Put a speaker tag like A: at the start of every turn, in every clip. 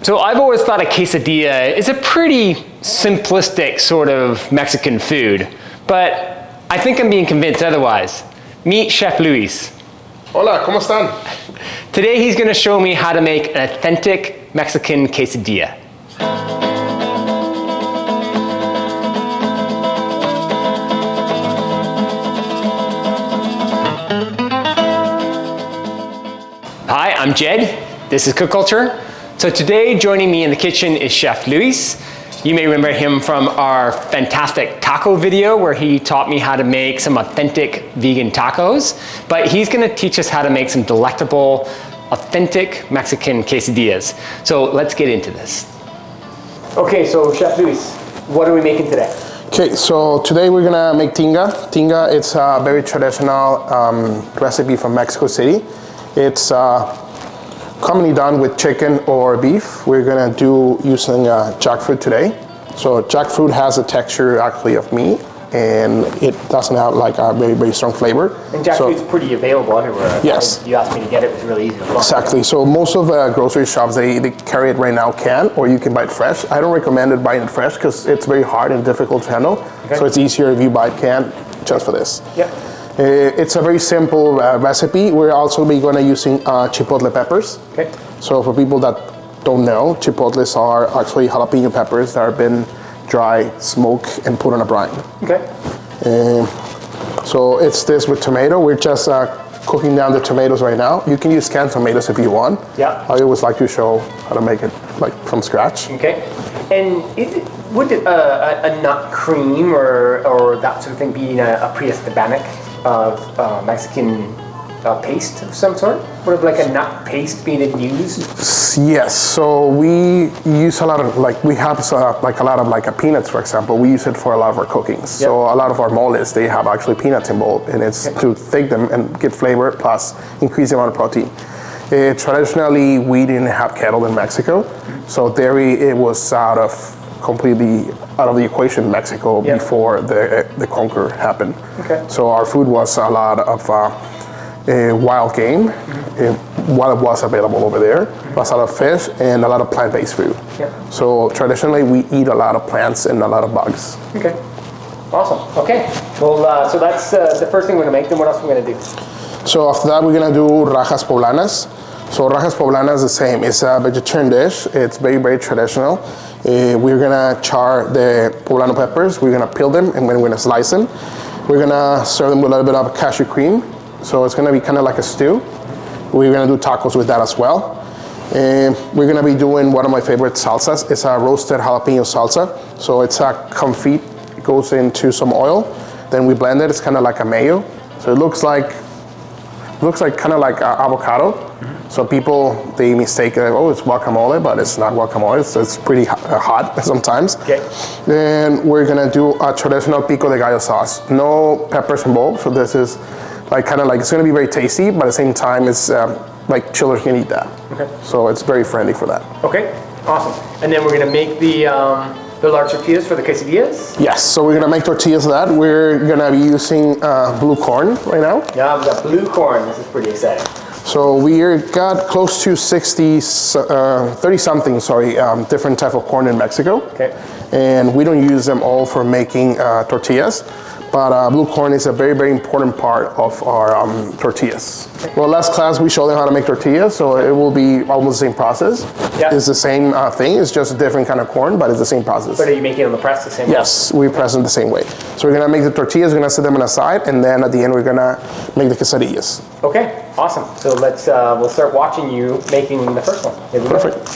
A: So I've always thought a quesadilla is a pretty simplistic sort of Mexican food, but I think I'm being convinced otherwise. Meet Chef Luis.
B: Hola, ¿cómo están?
A: Today he's going to show me how to make an authentic Mexican quesadilla. Hi, I'm Jed. This is Cook Culture. So today joining me in the kitchen is Chef Luis. You may remember him from our fantastic taco video where he taught me how to make some authentic vegan tacos, but he's going to teach us how to make some delectable, authentic Mexican quesadillas. So let's get into this. Okay, so Chef Luis, what are we making today?
B: Okay, so today we're gonna make tinga. Tinga, it's a very traditional recipe from Mexico City. It's commonly done with chicken or beef. We're gonna do using jackfruit today. So jackfruit has a texture actually of meat, and it doesn't have like a very, very strong flavor.
A: And jackfruit's pretty available everywhere.
B: Yes.
A: You asked me to get it, it was really easy to find.
B: Exactly, so most of the grocery shops, they carry it right now canned, or you can buy it fresh. I don't recommend it buying it fresh because it's very hard and difficult to handle. Okay. So it's easier if you buy it canned just for this.
A: Yep.
B: It's a very simple recipe. We're also going to using chipotle peppers. Okay. So for people that don't know, chipotles are actually jalapeno peppers that have been dry, smoked, and put on a brine. Okay. So it's this with tomato. We're just cooking down the tomatoes right now. You can use canned tomatoes if you want. Yeah. I always like to show how to make it like from scratch.
A: Okay. And would a nut cream or that sort of thing be a pre-Hispanic Mexican paste of some sort? Would it like a nut paste being used?
B: Yes, so we use a lot of, like we have like a lot of like peanuts, for example. We use it for a lot of our cookings. Yep. So a lot of our moles, they have actually peanuts involved, and it's to thick them and get flavor plus increase the amount of protein. Traditionally, we didn't have cattle in Mexico, so dairy, it was completely out of the equation in Mexico before the conquer happened. Okay. So our food was a lot of wild game, while it was available over there, plus a lot of fish and a lot of plant-based food. Yep. So traditionally we eat a lot of plants and a lot of bugs. Okay,
A: awesome. Okay, well, so that's the first thing we're gonna make. Then what else are we gonna do?
B: So after that we're gonna do rajas poblanas. So rajas poblanas is the same. It's a vegetarian dish. It's very, very traditional. We're gonna char the poblano peppers. We're gonna peel them and then we're gonna slice them. We're gonna serve them with a little bit of cashew cream. So it's gonna be kind of like a stew. We're gonna do tacos with that as well. And we're gonna be doing one of my favorite salsas. It's a roasted jalapeno salsa. So it's a confit. It goes into some oil. Then we blend it. It's kind of like a mayo. So it looks like kind of like avocado. Mm-hmm. So people, they mistake it, oh, it's guacamole, but it's not guacamole. It's pretty hot sometimes. Okay. Then we're gonna do a traditional Pico de Gallo sauce. No peppers involved, so this is like kind of like, it's gonna be very tasty, but at the same time, it's like children can eat that. Okay. So it's very friendly for that. Okay, awesome. And then we're gonna make the large tortillas for the quesadillas? Yes, so we're gonna make tortillas of that. We're gonna be using blue corn right now. Yeah, we've got blue corn. This is pretty exciting. So we got close to 30-something, different type of corn in Mexico. Okay. And we don't use them all for making tortillas. But blue corn is a very, very important part of our tortillas. Well, last class we showed them how to make tortillas, so it will be almost the same process. Yeah. It's the same thing, it's just a different kind of corn, but it's the same process. But are you making it on the press the same way? Yes, we press them the same way. So we're gonna make the tortillas, we're gonna set them on a side, and then at the end we're gonna make the quesadillas. Okay, awesome. So let's, we'll start watching you making the first one. Perfect.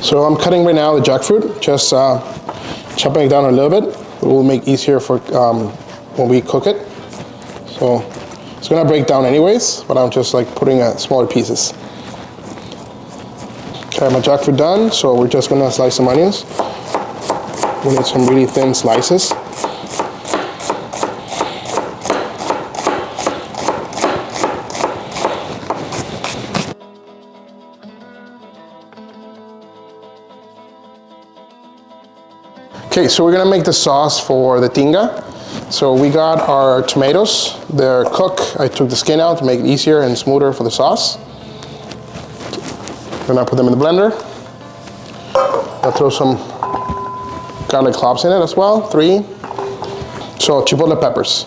B: So I'm cutting right now the jackfruit, just chopping it down a little bit. It will make easier for when we cook it. So it's gonna break down anyways, but I'm just like putting smaller pieces. Okay, my jackfruit done, so we're just gonna slice some onions. We need some really thin slices. Okay, so we're gonna make the sauce for the tinga. So we got our tomatoes, they're cooked. I took the skin out to make it easier and smoother for the sauce. gonna put them in the blender. I'll throw some garlic cloves in it as well, 3. So chipotle peppers.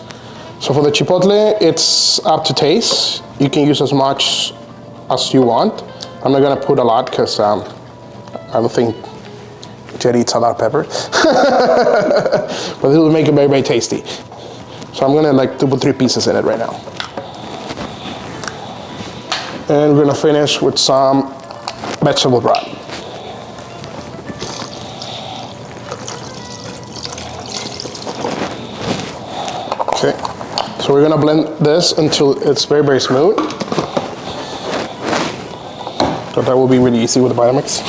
B: So for the chipotle, it's up to taste. You can use as much as you want. I'm not gonna put a lot because I don't think Jed eats a lot of pepper. But it will make it very, very tasty. So I'm gonna like to put 3 pieces in it right now. And we're gonna finish with some vegetable broth. Okay, so we're gonna blend this until it's very, very smooth. But that will be really easy with the Vitamix.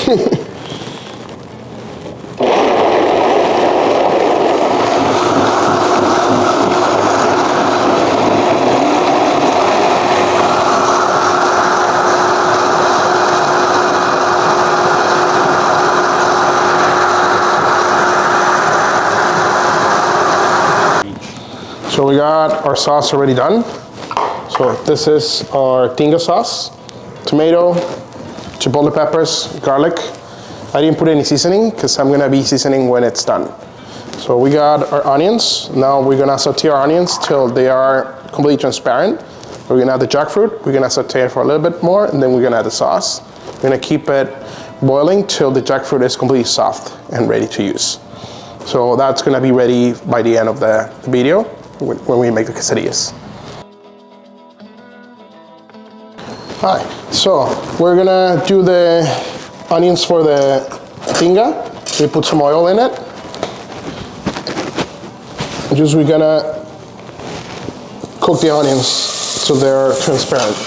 B: So we got our sauce already done. So this is our Tinga sauce, tomato, chipotle peppers, garlic. I didn't put any seasoning because I'm gonna be seasoning when it's done. So we got our onions. Now we're gonna saute our onions till they are completely transparent. We're gonna add the jackfruit. We're gonna saute it for a little bit more, and then we're gonna add the sauce. We're gonna keep it boiling till the jackfruit is completely soft and ready to use. So that's gonna be ready by the end of the video when we make the quesadillas. Hi, so we're gonna do the onions for the tinga. We put some oil in it. Just we're gonna cook the onions so they're transparent.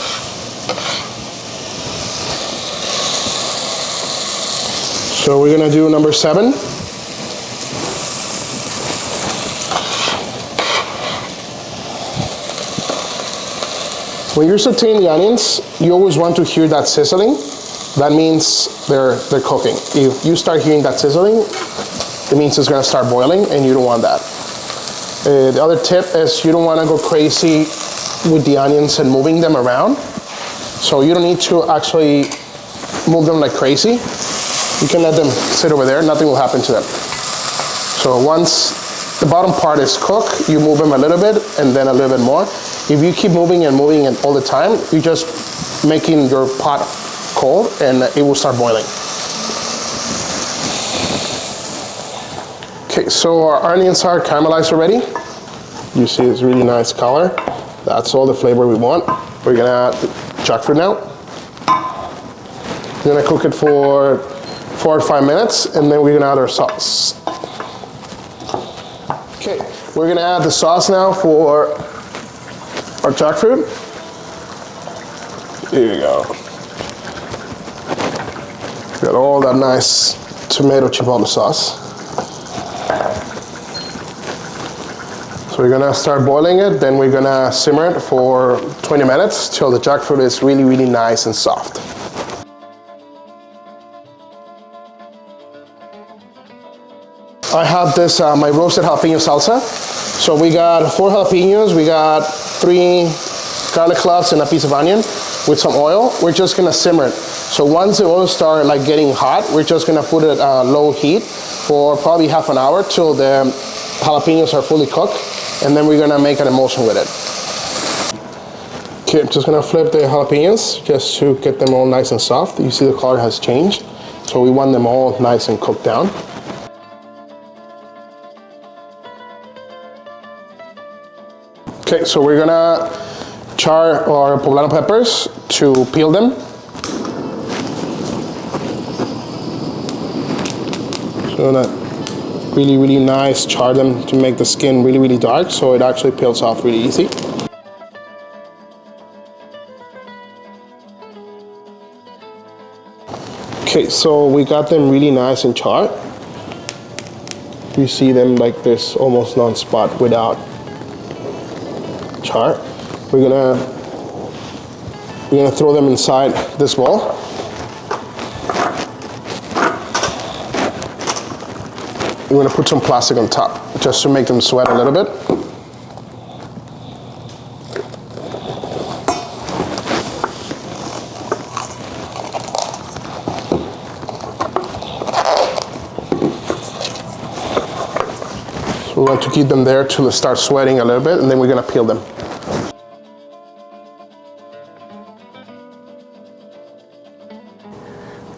B: So we're gonna do number 7. When you're sauteing the onions, you always want to hear that sizzling. That means they're cooking. If you start hearing that sizzling, it means it's gonna start boiling, and you don't want that. The other tip is you don't wanna go crazy with the onions and moving them around. So you don't need to actually move them like crazy. You can let them sit over there, nothing will happen to them. So once the bottom part is cooked, you move them a little bit and then a little bit more. If you keep moving and moving it all the time, you're just making your pot cold and it will start boiling. Okay, so our onions are caramelized already. You see it's really nice color. That's all the flavor we want. We're gonna add the jackfruit now. We're gonna cook it for 4 or 5 minutes, and then we're gonna add our sauce. Okay, we're gonna add the sauce now for our jackfruit. Here you go. Got all that nice tomato chipotle sauce. So we're gonna start boiling it, then we're gonna simmer it for 20 minutes till the jackfruit is really, really nice and soft. I have this, my roasted jalapeno salsa. So we got 4 jalapenos, we got 3 garlic cloves and a piece of onion with some oil. We're just gonna simmer it. So once the oil starts like getting hot, we're just gonna put it at low heat for probably half an hour till the jalapenos are fully cooked, and then we're gonna make an emulsion with it. Okay, I'm just gonna flip the jalapenos just to get them all nice and soft. You see the color has changed, so we want them all nice and cooked down. Okay, so we're gonna char our poblano peppers to peel them. So gonna really, really nice char them to make the skin really, really dark, so it actually peels off really easy. Okay, so we got them really nice and charred. You see them like this, almost non-spot without char. We're gonna throw them inside this bowl. We're gonna put some plastic on top just to make them sweat a little bit. We want to keep them there till they start sweating a little bit, and then we're gonna peel them.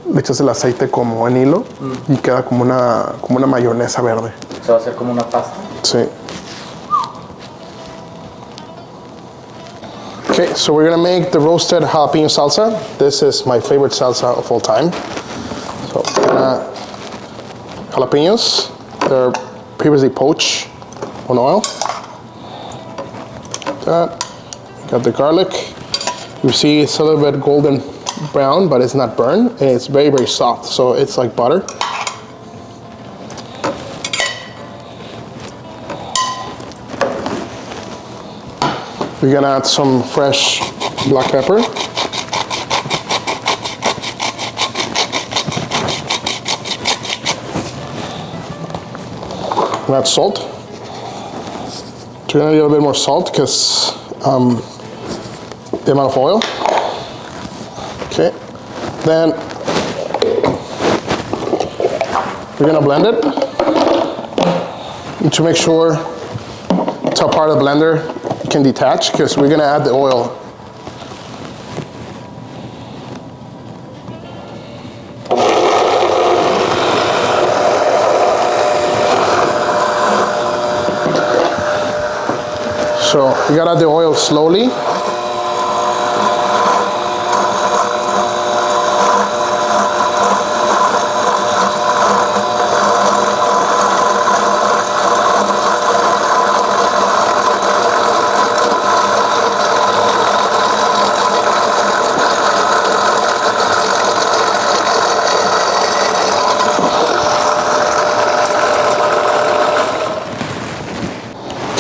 B: Le echas el aceite como en hilo y queda como una mayonesa verde.
C: Se va a hacer como una pasta.
B: Sí. Okay, so we're gonna make the roasted jalapeno salsa. This is my favorite salsa of all time. So, jalapenos, they're previously poached on oil. That. Got the garlic. You see it's a little bit golden brown, but it's not burned, and it's very, very soft, so it's like butter. We're gonna add some fresh black pepper. We'll add salt. We're gonna need a little bit more salt because the amount of oil. Okay, then we're gonna blend it. And to make sure top part of the blender can detach, because we're gonna add the oil. So you gotta add the oil slowly.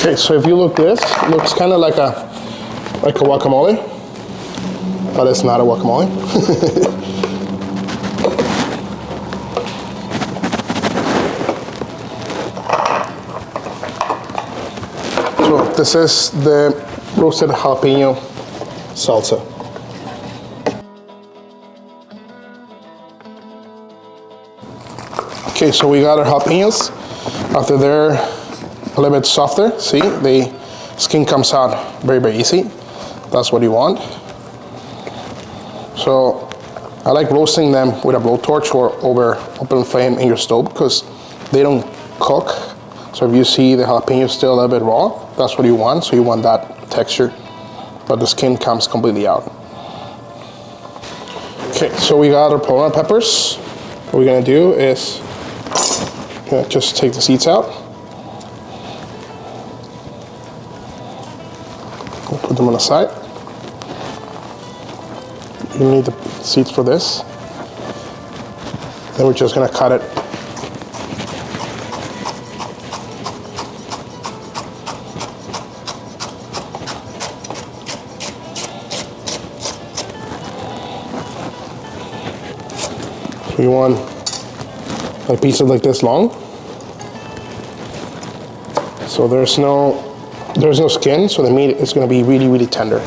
B: Okay, so if you look this, it looks kind of like a guacamole, but it's not a guacamole. So this is the roasted jalapeno salsa. Okay, so we got our jalapenos. After they're a little bit softer, see, the skin comes out very, very easy. That's what you want. So I like roasting them with a blowtorch or over open flame in your stove because they don't cook. So if you see the jalapeno still a little bit raw, that's what you want. So you want that texture, but the skin comes completely out. Okay, so we got our poblano peppers. What we're gonna do is just take the seeds out. We'll put them on the side. You need the seeds for this. Then we're just gonna cut it. So you want like pieces like this long. So there's no skin, so the meat is gonna be really, really tender.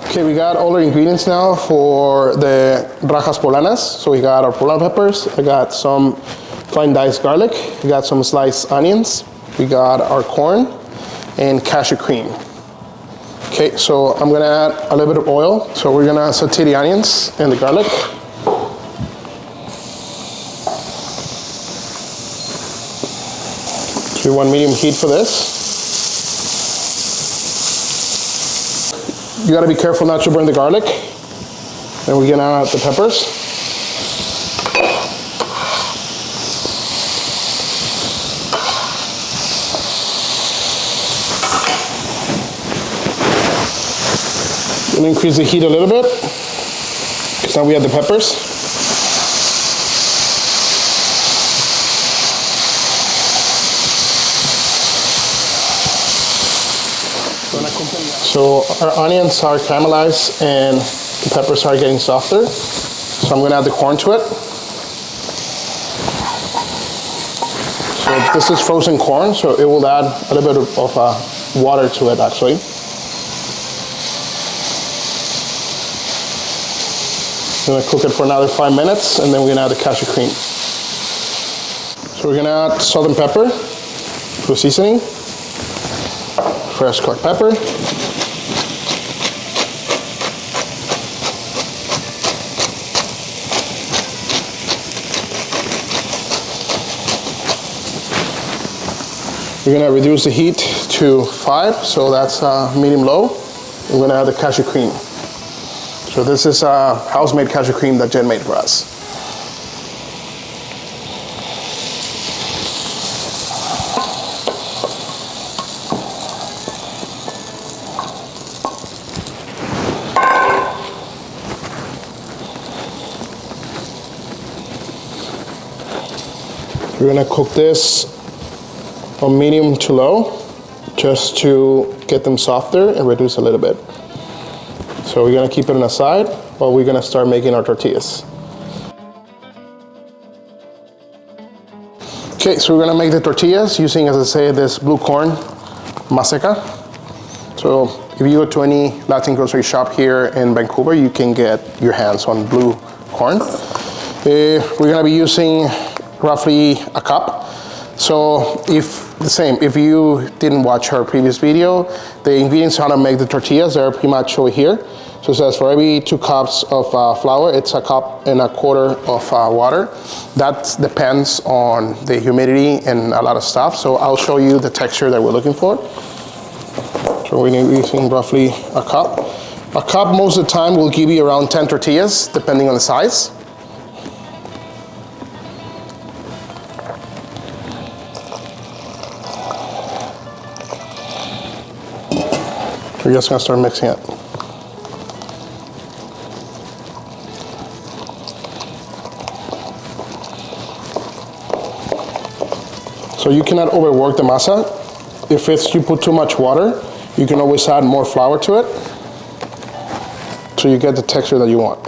B: Okay, we got all our ingredients now for the rajas poblanas. So we got our poblano peppers, I got some fine diced garlic, we got some sliced onions, we got our corn, and cashew cream. Okay, so I'm gonna add a little bit of oil. So we're gonna saute the onions and the garlic. So we want medium heat for this. You gotta be careful not to burn the garlic. Then we're gonna add the peppers. Gonna increase the heat a little bit, because now we have the peppers. So our onions are caramelized and the peppers are getting softer. So I'm gonna add the corn to it. So this is frozen corn, so it will add a little bit of water to it actually. I'm gonna cook it for another 5 minutes and then we're gonna add the cashew cream. So we're gonna add salt and pepper. to seasoning, fresh cracked pepper, we're gonna reduce the heat to 5, so that's medium-low. We're gonna add the cashew cream. So this is house-made cashew cream that Jen made for us. We're gonna cook this on medium to low, just to get them softer and reduce a little bit. So we're gonna keep it on the side while we're gonna start making our tortillas. Okay, so we're gonna make the tortillas using, as I say, this blue corn maseca. So if you go to any Latin grocery shop here in Vancouver, you can get your hands on blue corn. We're gonna be using roughly a cup. So if you didn't watch our previous video, the ingredients on how to make the tortillas are pretty much over here. So it says for every 2 cups of flour, it's 1.25 cups of water. That depends on the humidity and a lot of stuff. So I'll show you the texture that we're looking for. So we're gonna be using roughly a cup. A cup most of the time will give you around 10 tortillas, depending on the size. We're just gonna start mixing it. So you cannot overwork the masa. If you put too much water, you can always add more flour to it, so you get the texture that you want.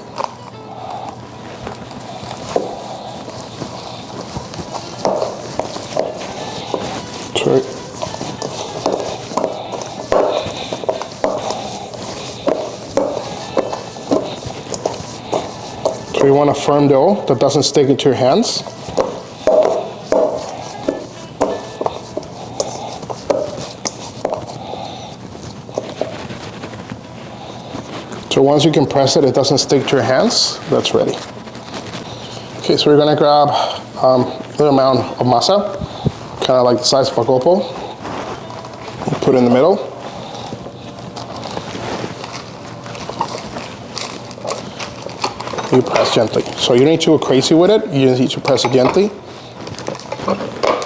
B: So you want a firm dough that doesn't stick into your hands. So once you can press it, it doesn't stick to your hands, that's ready. Okay, so we're gonna grab a little amount of masa, kind of like the size of a gopo. Put it in the middle. You press gently. So you don't need to go crazy with it, you just need to press it gently.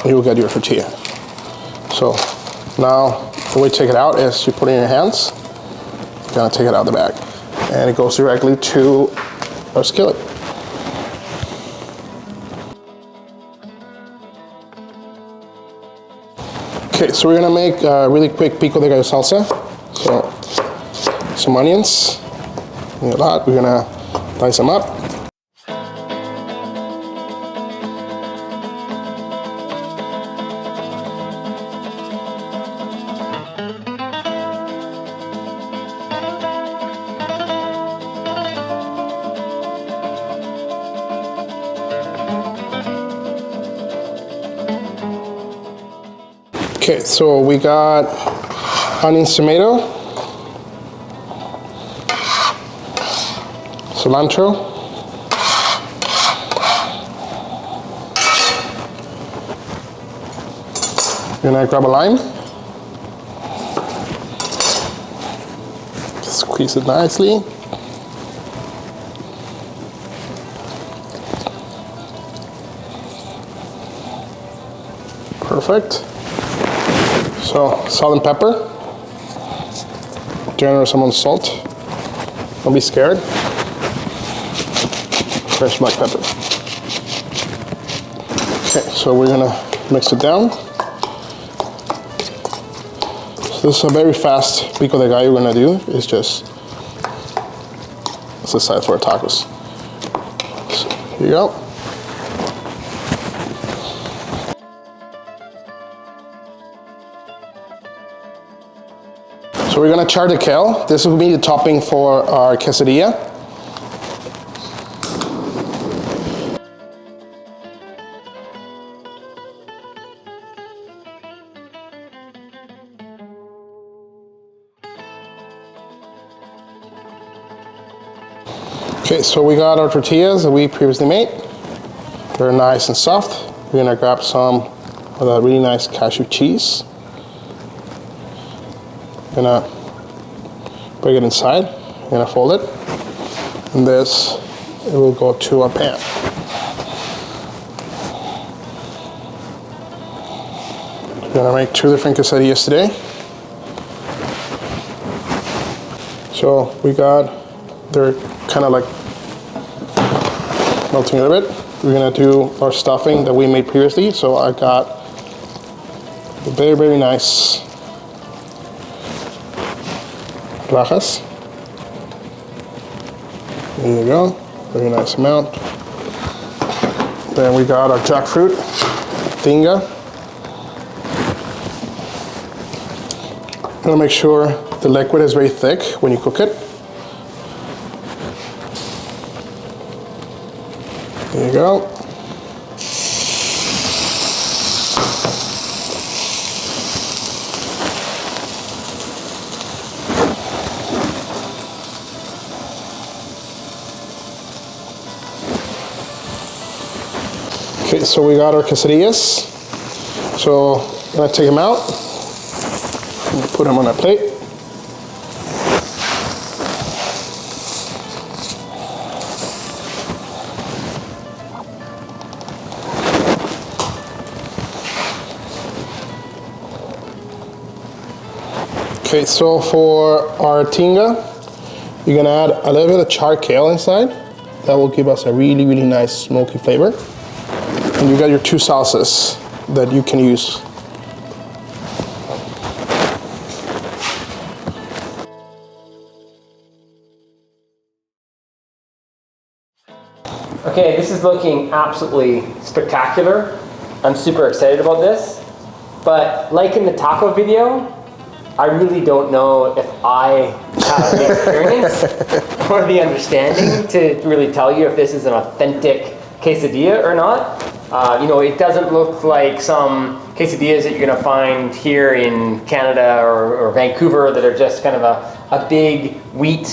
B: You will get your tortilla. So now the way to take it out is you put it in your hands, you're gonna take it out of the bag. And it goes directly to our skillet. Okay, so we're gonna make a really quick pico de gallo salsa. So some onions, a lot. We're gonna dice them up. Okay, so we got onions, tomato, cilantro, we're gonna grab a lime, squeeze it nicely. Perfect. So, salt and pepper. Generous amount of salt. Don't be scared. Fresh black pepper. Okay, so we're gonna mix it down. So this is a very fast pico de gallo we're gonna do. It's just, it's the side for our tacos. So here you go. So we're gonna char the kale. This will be the topping for our quesadilla. Okay, so we got our tortillas that we previously made. They're nice and soft. We're gonna grab some of that really nice cashew cheese. Gonna bring it inside. Gonna fold it, and this it will go to a pan. We're gonna make 2 different quesadillas today. So we got, they're kind of like melting a bit. We're gonna do our stuffing that we made previously. So I got the very, very nice rajas. There you go, very nice amount. Then we got our jackfruit, tinga. Gonna make sure the liquid is very thick when you cook it. There you go. Okay, so we got our quesadillas. So I'm gonna take them out, put them on a plate. Okay, so for our tinga, you're gonna add a little bit of charred kale inside. That will give us a really, really nice smoky flavor. And you got your 2 salsas that you can use.
A: Okay, this is looking absolutely spectacular. I'm super excited about this. But like in the taco video, I really don't know if I have the experience or the understanding to really tell you if this is an authentic quesadilla or not. You know, it doesn't look like some quesadillas that you're gonna find here in Canada or Vancouver that are just kind of a big wheat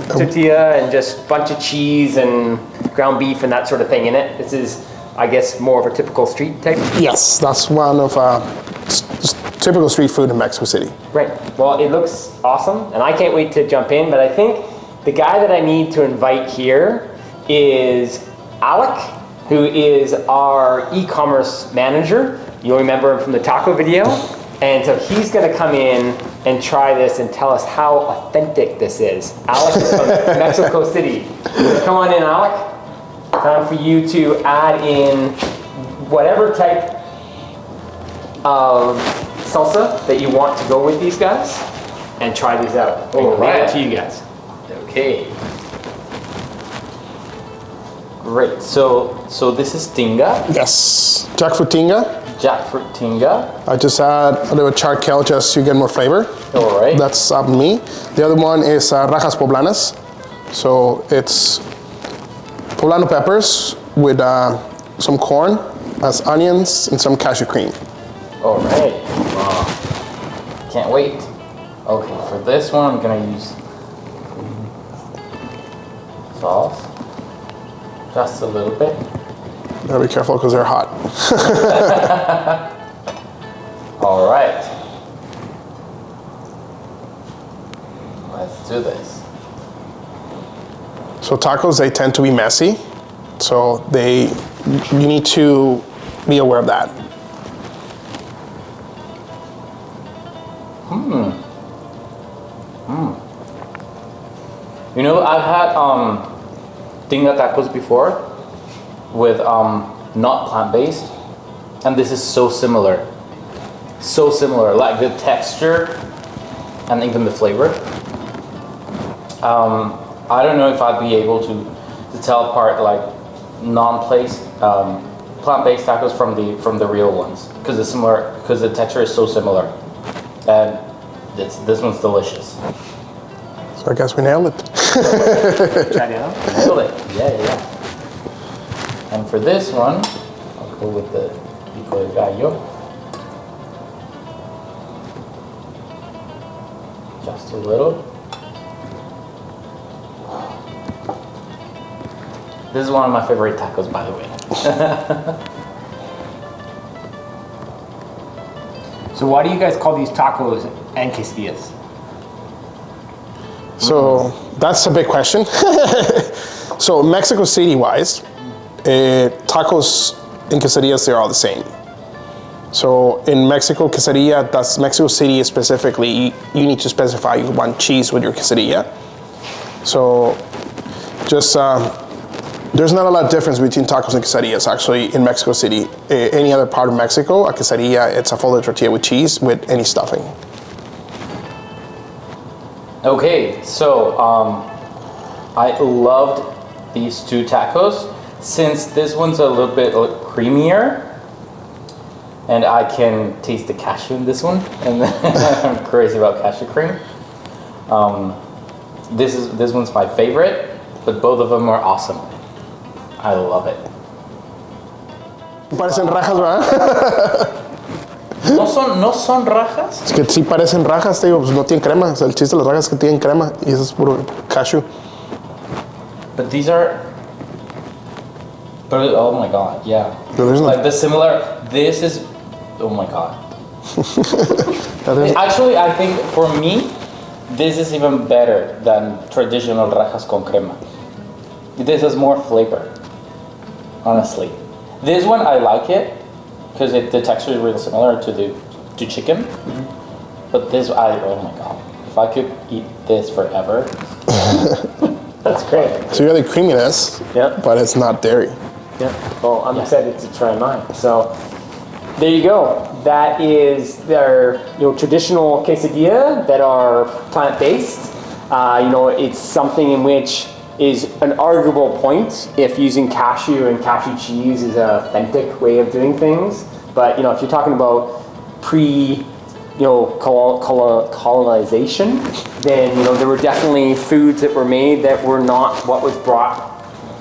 A: tortilla and just a bunch of cheese and ground beef and that sort of thing in it. This is, I guess, more of a typical street type?
B: Yes, that's one of typical street food in Mexico City.
A: Right. Well, it looks awesome, and I can't wait to jump in, but I think the guy that I need to invite here is Alec, who is our e-commerce manager. You'll remember him from the taco video. And so he's gonna come in and try this and tell us how authentic this is. Alec is from Mexico City. Come on in, Alec. Time for you to add in whatever type of salsa that you want to go with these guys and try these out. All right. Leave it to you guys.
C: Okay. Great. So this is tinga.
B: Yes, jackfruit tinga.
C: Jackfruit tinga.
B: I just add a little charred kale just to get more flavor.
C: All right.
B: That's up me. The other one is rajas poblanas. So it's poblano peppers with some corn as onions and some cashew cream.
C: All right. Wow. Can't wait. Okay, for this one, I'm gonna use sauce. Just a little bit.
B: Gotta be careful because they're hot.
C: All right. Let's do this.
B: So tacos, they tend to be messy. So you need to be aware of that.
C: You know, I've had tinga tacos before with not plant-based, and this is so similar. So similar, like the texture and even the flavor. I don't know if I'd be able to tell apart like plant-based tacos from the real ones because the texture is so similar, and this one's delicious.
B: So I guess we nailed it.
A: Try it out.
C: Nailed it. Yeah. And for this one, I'll go with the Pico de Gallo. Just a little. This is one of my favorite tacos, by the way.
A: So why do you guys call these tacos and quesadillas?
B: So that's a big question. So Mexico City wise, tacos and quesadillas, they're all the same. So in Mexico, quesadilla, that's Mexico City specifically, you need to specify you want cheese with your quesadilla. So just, there's not a lot of difference between tacos and quesadillas actually in Mexico City. Any other part of Mexico, a quesadilla, it's a folded tortilla with cheese with any stuffing.
C: Okay, so I loved these two tacos. Since this one's a little bit creamier, and I can taste the cashew in this one, and I'm crazy about cashew cream. This one's my favorite, but both of them are awesome. I love it.
B: Parecen rajas, ¿verdad?
C: No son rajas.
B: Es que sí parecen rajas, te digo, pues no tienen crema. O sea, el chiste de las rajas es que tienen crema y eso es puro cashew.
C: But these are. But oh my god, yeah.
B: Like
C: the similar. This is. Oh my god.
B: Is,
C: Actually, I think for me, this is even better than traditional rajas con crema. This has more flavor. Honestly, this one I like it because the texture is really similar to chicken. Mm-hmm. But this, oh my god, if I could eat this forever.
A: That's great.
B: so you got the creaminess, but it's not dairy.
A: Yeah. Well, I'm excited to try mine. So there you go. That is their traditional quesadilla that are plant-based. It's something in which is an arguable point if using cashew and cashew cheese is an authentic way of doing things. But if you're talking about colonization, then there were definitely foods that were made that were not what was brought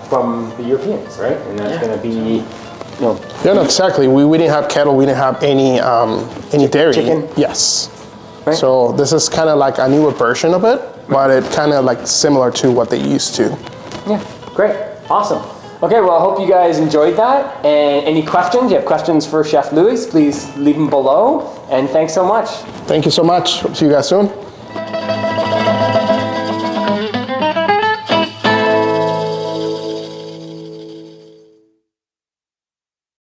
A: from the Europeans, right? And that's going to be
B: Yeah, no, exactly. We didn't have cattle. We didn't have any dairy.
A: Chicken?
B: Yes.
A: Right.
B: So this is kind of like a newer version of it, but it kind of like similar to what they used to.
A: Yeah, great, awesome. Okay, well, I hope you guys enjoyed that. And any questions? You have questions for Chef Luis? Please leave them below. And thanks so much.
B: Thank you so much. See you guys soon.